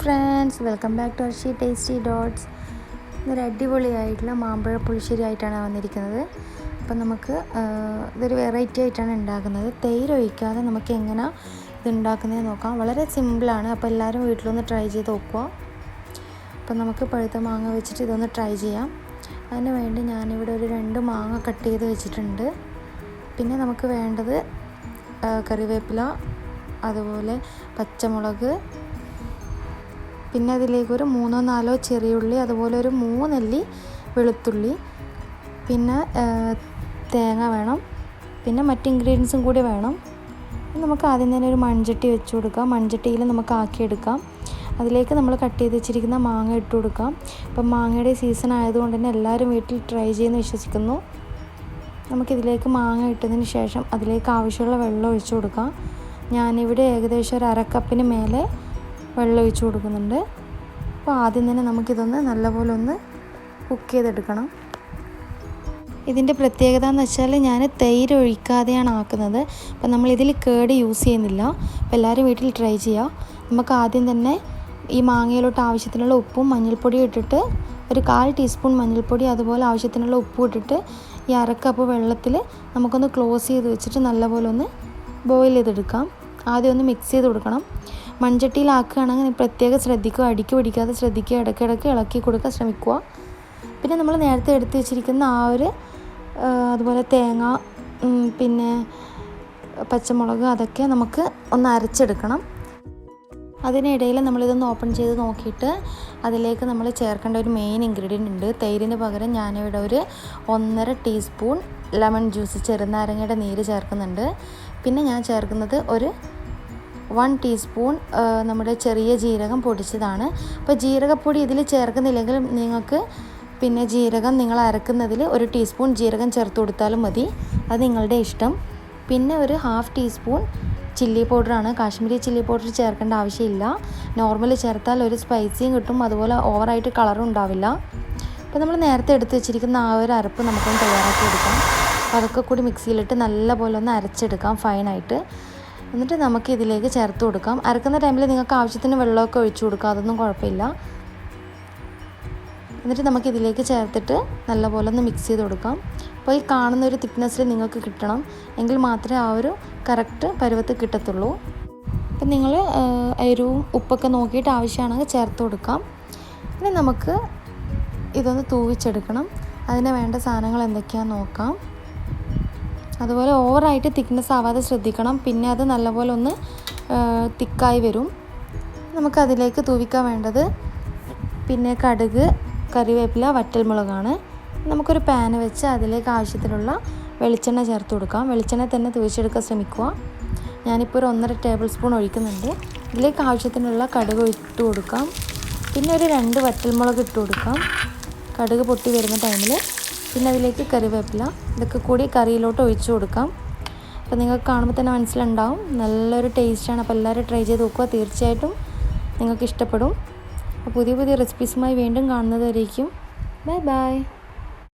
friends, welcome back to our tasty dots. ഇതൊരു അടിപൊളിയായിട്ടുള്ള മാമ്പഴ പുളിശ്ശേരി ആയിട്ടാണ് വന്നിരിക്കുന്നത്. അപ്പോൾ നമുക്ക് ഇതൊരു വെറൈറ്റി ആയിട്ടാണ് ഉണ്ടാക്കുന്നത്. തൈര് ഒഴിക്കാതെ നമുക്ക് എങ്ങനെ ഇത് ഉണ്ടാക്കുന്നത് നോക്കാം. വളരെ സിമ്പിളാണ്. അപ്പോൾ എല്ലാവരും വീട്ടിലൊന്ന് ട്രൈ ചെയ്ത് നോക്കുക. അപ്പോൾ നമുക്ക് പഴുത്ത മാങ്ങ വെച്ചിട്ട് ഇതൊന്ന് ട്രൈ ചെയ്യാം. അതിന് വേണ്ടി ഞാനിവിടെ ഒരു 2 മാങ്ങ കട്ട് ചെയ്ത് വെച്ചിട്ടുണ്ട്. പിന്നെ നമുക്ക് വേണ്ടത് കറിവേപ്പില, അതുപോലെ പച്ചമുളക്, പിന്നെ അതിലേക്ക് ഒരു 3-4 ചെറിയുള്ളി, അതുപോലെ ഒരു 3 അല്ലി വെളുത്തുള്ളി, പിന്നെ തേങ്ങ വേണം, പിന്നെ മറ്റ് ഇൻഗ്രീഡിയൻസും കൂടി വേണം. നമുക്ക് ആദ്യം തന്നെ ഒരു മൺചട്ടി വെച്ച് കൊടുക്കാം. മൺചട്ടിയിൽ നമുക്ക് ആക്കിയെടുക്കാം. അതിലേക്ക് നമ്മൾ കട്ട് ചെയ്ത് വെച്ചിരിക്കുന്ന മാങ്ങ ഇട്ട് കൊടുക്കാം. അപ്പം മാങ്ങയുടെ സീസൺ ആയതുകൊണ്ട് തന്നെ എല്ലാവരും വീട്ടിൽ ട്രൈ ചെയ്യുമെന്ന് വിശ്വസിക്കുന്നു. നമുക്കിതിലേക്ക് മാങ്ങ ഇട്ടതിന് ശേഷം അതിലേക്ക് ആവശ്യമുള്ള വെള്ളം ഒഴിച്ച് കൊടുക്കാം. ഞാനിവിടെ ഏകദേശം ഒരു 1/2 കപ്പിന് മേലെ വെള്ളം ഒഴിച്ച് കൊടുക്കുന്നുണ്ട്. അപ്പോൾ ആദ്യം തന്നെ നമുക്കിതൊന്ന് നല്ലപോലെ ഒന്ന് കുക്ക് ചെയ്തെടുക്കണം. ഇതിൻ്റെ പ്രത്യേകത എന്ന് വെച്ചാൽ ഞാൻ തൈര് ഒഴിക്കാതെയാണ് ആക്കുന്നത്. അപ്പോൾ നമ്മളിതിൽ കേട് യൂസ് ചെയ്യുന്നില്ല. അപ്പോൾ എല്ലാവരും വീട്ടിൽ ട്രൈ ചെയ്യുക. നമുക്ക് ആദ്യം തന്നെ ഈ മാങ്ങയിലോട്ട് ആവശ്യത്തിനുള്ള ഉപ്പും മഞ്ഞൾപ്പൊടിയും ഇട്ടിട്ട് ഒരു 1/4 ടീസ്പൂൺ മഞ്ഞൾപ്പൊടി, അതുപോലെ ആവശ്യത്തിനുള്ള ഉപ്പും ഇട്ടിട്ട് ഈ 1/2 കപ്പ് വെള്ളത്തിൽ നമുക്കൊന്ന് ക്ലോസ് ചെയ്ത് വെച്ചിട്ട് നല്ലപോലെ ഒന്ന് ബോയിൽ ചെയ്തെടുക്കാം. ആദ്യം ഒന്ന് മിക്സ് ചെയ്ത് കൊടുക്കണം. മൺചട്ടിയിലാക്കുകയാണെങ്കിൽ പ്രത്യേകം ശ്രദ്ധിക്കുക, അടിക്ക് പിടിക്കാതെ ശ്രദ്ധിക്കുക, ഇടയ്ക്കിടയ്ക്ക് ഇളക്കി കൊടുക്കാൻ ശ്രമിക്കുക. പിന്നെ നമ്മൾ നേരത്തെ എടുത്ത് വെച്ചിരിക്കുന്ന അതുപോലെ തേങ്ങ, പിന്നെ പച്ചമുളക്, അതൊക്കെ നമുക്ക് ഒന്ന് അരച്ചെടുക്കണം. അതിനിടയിൽ നമ്മളിതൊന്ന് ഓപ്പൺ ചെയ്ത് നോക്കിയിട്ട് അതിലേക്ക് നമ്മൾ ചേർക്കേണ്ട ഒരു മെയിൻ ഇൻഗ്രീഡിയൻ്റ് ഉണ്ട്. തൈരിന് പകരം ഞാനിവിടെ ഒരു 1.5 ടീസ്പൂൺ ലെമൺ ജ്യൂസ്, ചെറുനാരങ്ങയുടെ നീര് ചേർക്കുന്നുണ്ട്. പിന്നെ ഞാൻ ചേർക്കുന്നത് ഒരു 1 ടീസ്പൂൺ നമ്മുടെ ചെറിയ ജീരകം പൊടിച്ചതാണ്. അപ്പോൾ ജീരകപ്പൊടി ഇതിൽ ചേർക്കുന്നില്ലെങ്കിൽ നിങ്ങൾക്ക് പിന്നെ ജീരകം നിങ്ങൾ അരക്കുന്നതിൽ 1 ടീസ്പൂൺ ജീരകം ചേർത്ത് കൊടുത്താലും മതി. അത് നിങ്ങളുടെ ഇഷ്ടം. പിന്നെ ഒരു 1/2 ടീസ്പൂൺ ചില്ലി പൗഡറാണ്. കാശ്മീരി ചില്ലി പൗഡർ ചേർക്കേണ്ട ആവശ്യമില്ല. നോർമൽ ചേർത്താൽ ഒരു സ്പൈസിയും കിട്ടും, അതുപോലെ ഓവറായിട്ട് കളറും ഉണ്ടാവില്ല. അപ്പോൾ നമ്മൾ നേരത്തെ എടുത്ത് വെച്ചിരിക്കുന്ന ഒരു അരപ്പ് നമുക്കൊന്ന് തയ്യാറാക്കി എടുക്കാം. അപ്പോൾ അതൊക്കെ കൂടി മിക്സിയിലിട്ട് നല്ലപോലെ ഒന്ന് അരച്ചെടുക്കാം ഫൈനായിട്ട്. എന്നിട്ട് നമുക്ക് ഇതിലേക്ക് ചേർത്ത് കൊടുക്കാം. അരക്കുന്ന ടൈമിൽ നിങ്ങൾക്ക് ആവശ്യത്തിന് വെള്ളമൊക്കെ ഒഴിച്ചു കൊടുക്കാം, അതൊന്നും കുഴപ്പമില്ല. എന്നിട്ട് നമുക്ക് ഇതിലേക്ക് ചേർത്തിട്ട് നല്ലപോലെ ഒന്ന് മിക്സ് ചെയ്ത് കൊടുക്കാം. അപ്പോൾ ഈ കാണുന്ന ഒരു തിക്നെസ്സിൽ നിങ്ങൾക്ക് കിട്ടണം, എങ്കിൽ മാത്രമേ ആ ഒരു കറക്റ്റ് പരുവത്തിൽ കിട്ടത്തുള്ളൂ. അപ്പം നിങ്ങൾ എരിവും ഉപ്പൊക്കെ നോക്കിയിട്ട് ആവശ്യമാണെങ്കിൽ ചേർത്ത് കൊടുക്കാം. ഇനി നമുക്ക് ഇതൊന്ന് തൂവിച്ചെടുക്കണം. അതിന് വേണ്ട സാധനങ്ങൾ എന്തൊക്കെയാണെന്ന് നോക്കാം. അതുപോലെ ഓവറായിട്ട് തിക്നെസ് ആവാതെ ശ്രദ്ധിക്കണം. പിന്നെ അത് നല്ലപോലെ ഒന്ന് തിക്കായി വരും. നമുക്കതിലേക്ക് തൂവിക്കാൻ വേണ്ടത് പിന്നെ കടുക്, കറിവേപ്പില, വറ്റൽമുളകാണ്. നമുക്കൊരു പാൻ വെച്ച് അതിലേക്ക് ആവശ്യത്തിനുള്ള വെളിച്ചെണ്ണ ചേർത്ത് കൊടുക്കാം. വെളിച്ചെണ്ണ തന്നെ തൂവിച്ചെടുക്കാൻ ശ്രമിക്കുക. ഞാനിപ്പോൾ ഒരു 1.5 ടേബിൾ സ്പൂൺ ഒഴിക്കുന്നുണ്ട്. ഇതിലേക്ക് ആവശ്യത്തിനുള്ള കടുക് ഇട്ട് കൊടുക്കാം. പിന്നെ ഒരു 2 വറ്റൽമുളക് ഇട്ട് കൊടുക്കാം കടുക് പൊട്ടി വരുന്ന ടൈമിൽ. പിന്നെ അതിലേക്ക് കറിവേപ്പില, ഇതൊക്കെ കൂടി കറിയിലോട്ട് ഒഴിച്ചു കൊടുക്കാം. അപ്പോൾ നിങ്ങൾക്ക് കാണുമ്പോൾ തന്നെ മനസ്സിലുണ്ടാവും, നല്ലൊരു ടേസ്റ്റാണ്. അപ്പോൾ എല്ലാവരും ട്രൈ ചെയ്ത് നോക്കുക, തീർച്ചയായിട്ടും നിങ്ങൾക്ക് ഇഷ്ടപ്പെടും. അപ്പോൾ പുതിയ റെസിപ്പീസുമായി വീണ്ടും കാണുന്നതായിരിക്കും. Bye bye.